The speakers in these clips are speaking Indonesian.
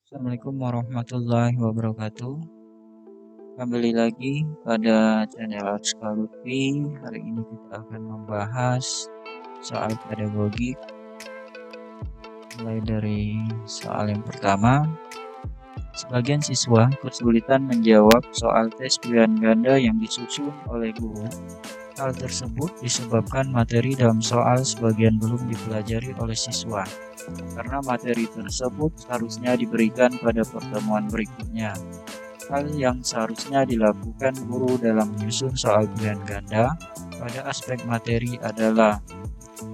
Assalamualaikum warahmatullahi wabarakatuh. Kembali lagi pada channel Arska Lutfi. Hari ini kita akan membahas soal pedagogik. Mulai dari soal yang pertama. Sebagian siswa kesulitan menjawab soal tes pilihan ganda yang disusun oleh guru. Hal tersebut disebabkan materi dalam soal sebagian belum dipelajari oleh siswa, karena materi tersebut seharusnya diberikan pada pertemuan berikutnya. Hal yang seharusnya dilakukan guru dalam menyusun soal pilihan ganda pada aspek materi adalah: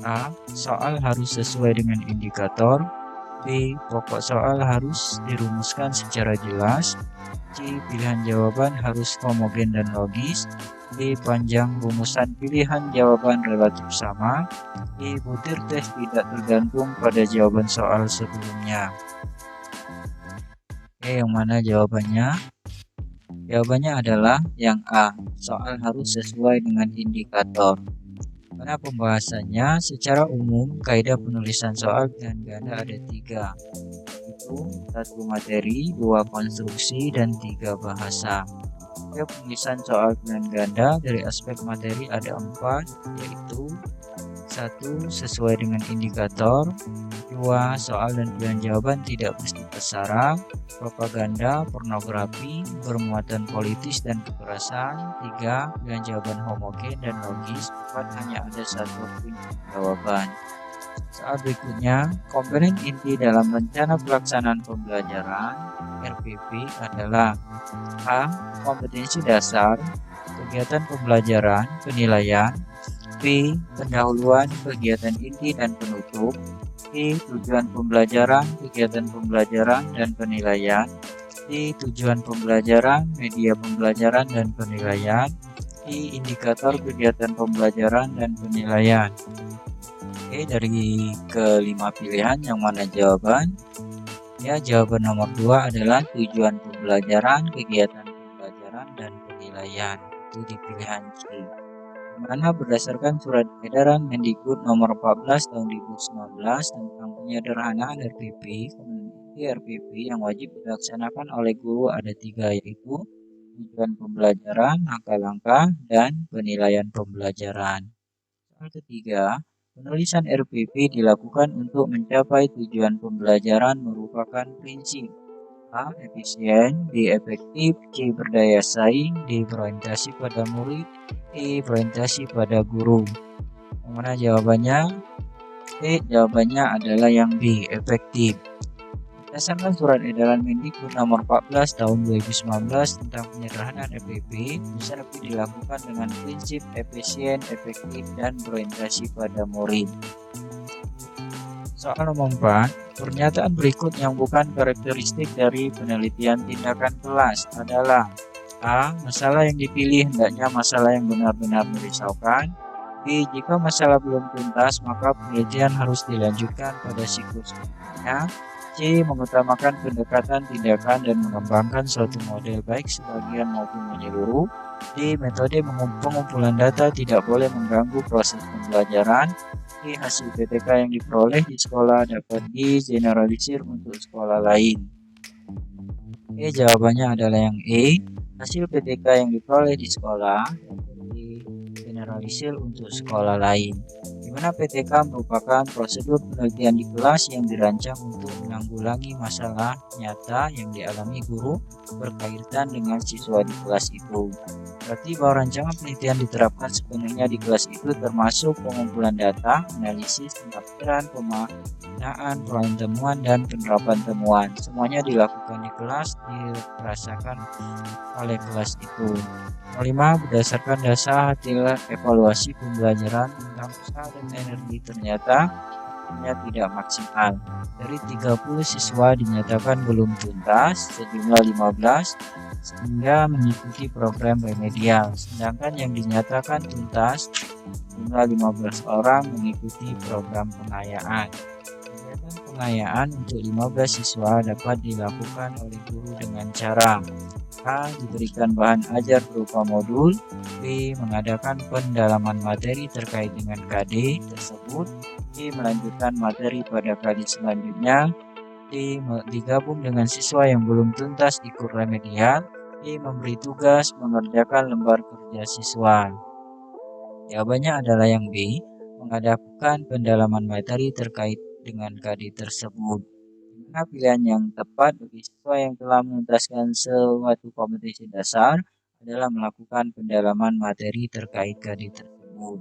A. Soal harus sesuai dengan indikator. B. Pokok soal harus dirumuskan secara jelas. C. Pilihan jawaban harus homogen dan logis. D. Panjang rumusan pilihan jawaban relatif sama. E. Butir tes tidak tergantung pada jawaban soal sebelumnya. Yang mana jawabannya? Jawabannya adalah yang A. Soal harus sesuai dengan indikator. Pada pembahasannya, secara umum kaidah penulisan soal pilihan ganda ada 3, yaitu 1 materi, 2 konstruksi, dan 3 bahasa. Kaidah penulisan soal pilihan ganda dari aspek materi ada 4, yaitu 1. Sesuai dengan indikator. 2. Soal dan pilihan jawaban tidak mesti tersara, propaganda, pornografi, bermuatan politis dan kekerasan. 3. Pilihan jawaban homogen dan logis. 4. Hanya ada satu jawaban. Soal berikutnya, komponen inti dalam rencana pelaksanaan pembelajaran RPP adalah: A. Kompetensi dasar, kegiatan pembelajaran, penilaian. B. Pendahuluan, kegiatan inti dan penutup. C. Tujuan pembelajaran, kegiatan pembelajaran dan penilaian. D. Tujuan pembelajaran, media pembelajaran dan penilaian. E. Indikator kegiatan pembelajaran dan penilaian. Dari kelima pilihan yang mana jawaban? Jawaban nomor 2 adalah tujuan pembelajaran, kegiatan pembelajaran dan penilaian. Itu di pilihan C. Mana berdasarkan surat edaran Mendikbud nomor 14 tahun 2019 tentang penyederhanaan RPP, RPP yang wajib dilaksanakan oleh guru ada 3, yaitu tujuan pembelajaran, langkah-langkah, dan penilaian pembelajaran. Soal ketiga, penulisan RPP dilakukan untuk mencapai tujuan pembelajaran merupakan prinsip: A. Efisien. B. Efektif. C. Berdaya saing. D. Berorientasi pada murid. E. Berorientasi pada guru. Yang mana jawabannya? Jawabannya adalah yang B. Efektif. Berdasarkan surat edaran Mendikbud nomor 14 tahun 2019 tentang penyederhanaan RPP, RPP dilakukan dengan prinsip efisien, efektif, dan berorientasi pada murid. Soal nomor 4, pernyataan berikut yang bukan karakteristik dari penelitian tindakan kelas adalah: A. Masalah yang dipilih hendaknya masalah yang benar-benar merisaukan. B. Jika masalah belum tuntas, maka penelitian harus dilanjutkan pada siklus berikutnya. C. Mengutamakan pendekatan tindakan dan mengembangkan suatu model baik sebagian maupun menyeluruh. D. Metode pengumpulan data tidak boleh mengganggu proses pembelajaran. E. Hasil PTK yang diperoleh di sekolah dapat digeneralisir untuk sekolah lain. Jawabannya adalah yang E. Hasil PTK yang diperoleh di sekolah dapat digeneralisir untuk sekolah lain, di mana PTK merupakan prosedur penelitian di kelas yang dirancang untuk menanggulangi masalah nyata yang dialami guru berkaitan dengan siswa di kelas itu. Berarti bahwa rancangan penelitian diterapkan sepenuhnya di kelas itu, termasuk pengumpulan data, analisis, penafsiran, pemaknaan, peroleh temuan, dan penerapan temuan. Semuanya dilakukan di kelas, dirasakan oleh kelas itu. 5. Berdasarkan dasar hasil evaluasi pembelajaran tentang usaha dan energi ternyata tidak maksimal. Dari 30 siswa dinyatakan belum tuntas, sejumlah 15 sehingga mengikuti program remedial, sedangkan yang dinyatakan tuntas jumlah 15 orang mengikuti program pengayaan. Kegiatan pengayaan untuk 15 siswa dapat dilakukan oleh guru dengan cara: A. Diberikan bahan ajar berupa modul. B. Mengadakan pendalaman materi terkait dengan KD tersebut. C. Melanjutkan materi pada kali selanjutnya. digabung dengan siswa yang belum tuntas ikut remedial. D. Memberi tugas mengerjakan lembar kerja siswa. Jawabannya adalah yang B. Mengadakan pendalaman materi terkait dengan KD tersebut. Dimana pilihan yang tepat bagi siswa yang telah menuntaskan suatu kompetensi dasar adalah melakukan pendalaman materi terkait KD tersebut.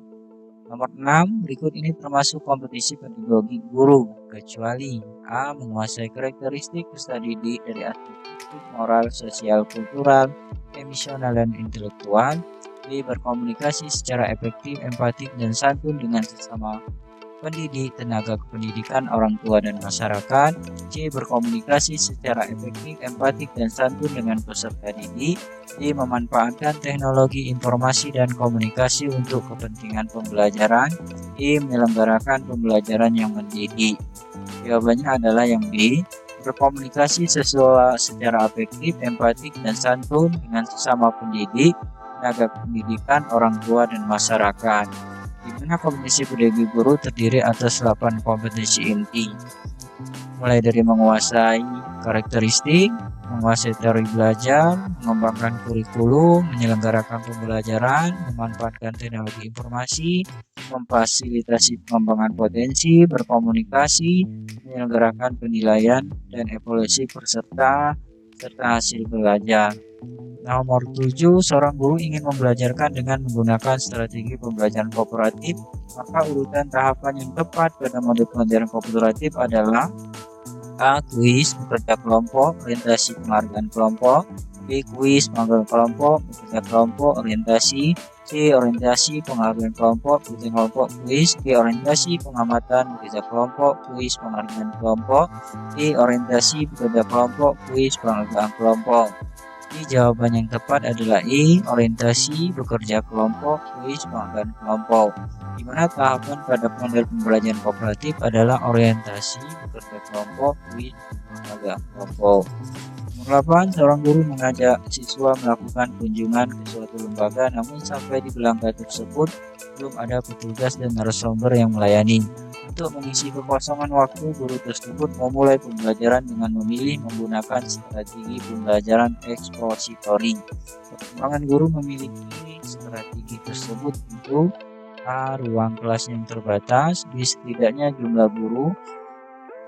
Nomor 6, berikut ini termasuk kompetensi pedagogi guru, kecuali A. Menguasai karakteristik peserta didik dari aspek moral, sosial, kultural, emosional, dan intelektual. B. Berkomunikasi secara efektif, empatik, dan santun dengan sesama pendidik, tenaga kependidikan, orang tua, dan masyarakat. C. Berkomunikasi secara efektif, empatik, dan santun dengan peserta didik. D. Memanfaatkan teknologi informasi dan komunikasi untuk kepentingan pembelajaran. E. Menyelenggarakan pembelajaran yang mendidik. Jawabannya adalah yang B. Berkomunikasi secara efektif, empatik, dan santun dengan sesama pendidik, tenaga pendidikan, orang tua, dan masyarakat. Di mana kompetensi pedagogi guru terdiri atas 8 kompetensi inti, mulai dari menguasai karakteristik, menguasai teori belajar, mengembangkan kurikulum, menyelenggarakan pembelajaran, memanfaatkan teknologi informasi, memfasilitasi pengembangan potensi, berkomunikasi, menyelenggarakan penilaian dan evaluasi peserta serta hasil belajar. Nomor 7, seorang guru ingin membelajarkan dengan menggunakan strategi pembelajaran kooperatif, maka urutan tahapan yang tepat pada mode pembelajaran kooperatif adalah A. Kuis, bekerja kelompok, orientasi penghargaan kelompok. B. Kuis, penghargaan kelompok, bekerja kelompok, orientasi. C. Orientasi, penghargaan kelompok, bekerja kelompok, kuis. D. Orientasi, pengamatan, bekerja kelompok, kuis, penghargaan kelompok. D. Orientasi, bekerja kelompok, kuis, penghargaan kelompok. Jawaban yang tepat adalah E. Orientasi, bekerja kelompok, kuis, penghargaan kelompok. Di mana tahapan pada model pembelajaran kooperatif adalah orientasi, bekerja kelompok, kuis, penghargaan kelompok. Nomor 8, seorang guru mengajak siswa melakukan kunjungan ke suatu lembaga, namun sampai di lembaga tersebut belum ada petugas dan narasumber yang melayani. Untuk mengisi kekosongan waktu, guru tersebut memulai pembelajaran dengan memilih menggunakan strategi pembelajaran ekspositori. Perkembangan guru memiliki strategi tersebut untuk A. Ruang kelas yang terbatas, B. Setidaknya jumlah guru,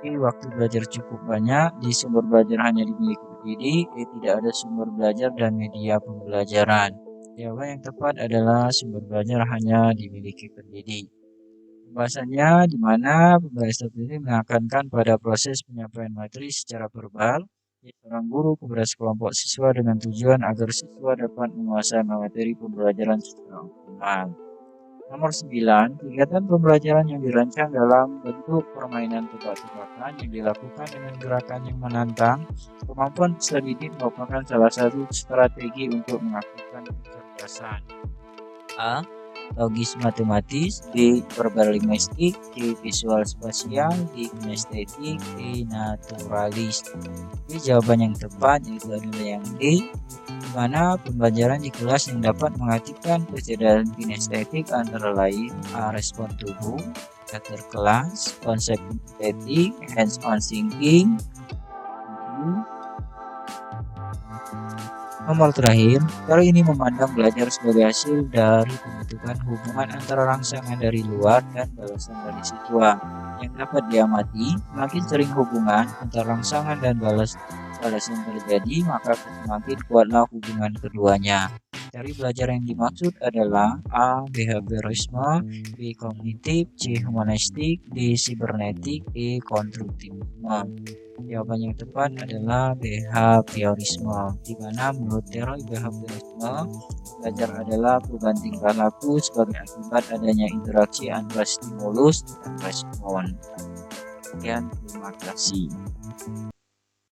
C. Waktu belajar cukup banyak, D. Sumber belajar hanya dimiliki pendidik, E. Tidak ada sumber belajar dan media pembelajaran. Jawaban yang tepat adalah sumber belajar hanya dimiliki pendidik. Pembahasannya di mana pembelajaran ini menekankan pada proses penyampaian materi secara verbal seorang guru kepada sekelompok siswa dengan tujuan agar siswa dapat menguasai materi pembelajaran secara optimal. Nomor 9, kegiatan pembelajaran yang dirancang dalam bentuk permainan tebak-tebakan yang dilakukan dengan gerakan yang menantang. Kemampuan peserta didik merupakan salah satu strategi untuk mengaktifkan kecerdasan. A. Logis matematis, B. Verbal linguistik, C. Visual spasial, D. kinestetik, E. Naturalis. Jadi jawaban yang tepat yaitu adalah yang D, di mana pembelajaran di kelas yang dapat mengaktifkan kecerdasan kinestetik antara lain A. Respon tubuh, teater kelas, konsep kinestetik, hands-on thinking. Nomor terakhir, kali ini memandang belajar sebagai hasil dari pembentukan hubungan antara rangsangan dari luar dan balasan dari siswa. Yang dapat diamati, semakin sering hubungan antara rangsangan dan balasan terjadi, maka semakin kuatlah hubungan keduanya. Dari belajar yang dimaksud adalah A. Behaviorisme, B. Kognitif, C. Humanistik, D. Sibernetik, E. Konstruktivisme. Jawaban yang tepat adalah behaviorisme, di mana menurut teori behaviorisme, belajar adalah perubahan tingkah laku sebagai akibat adanya interaksi antara stimulus dan respon. Sekian, terima kasih.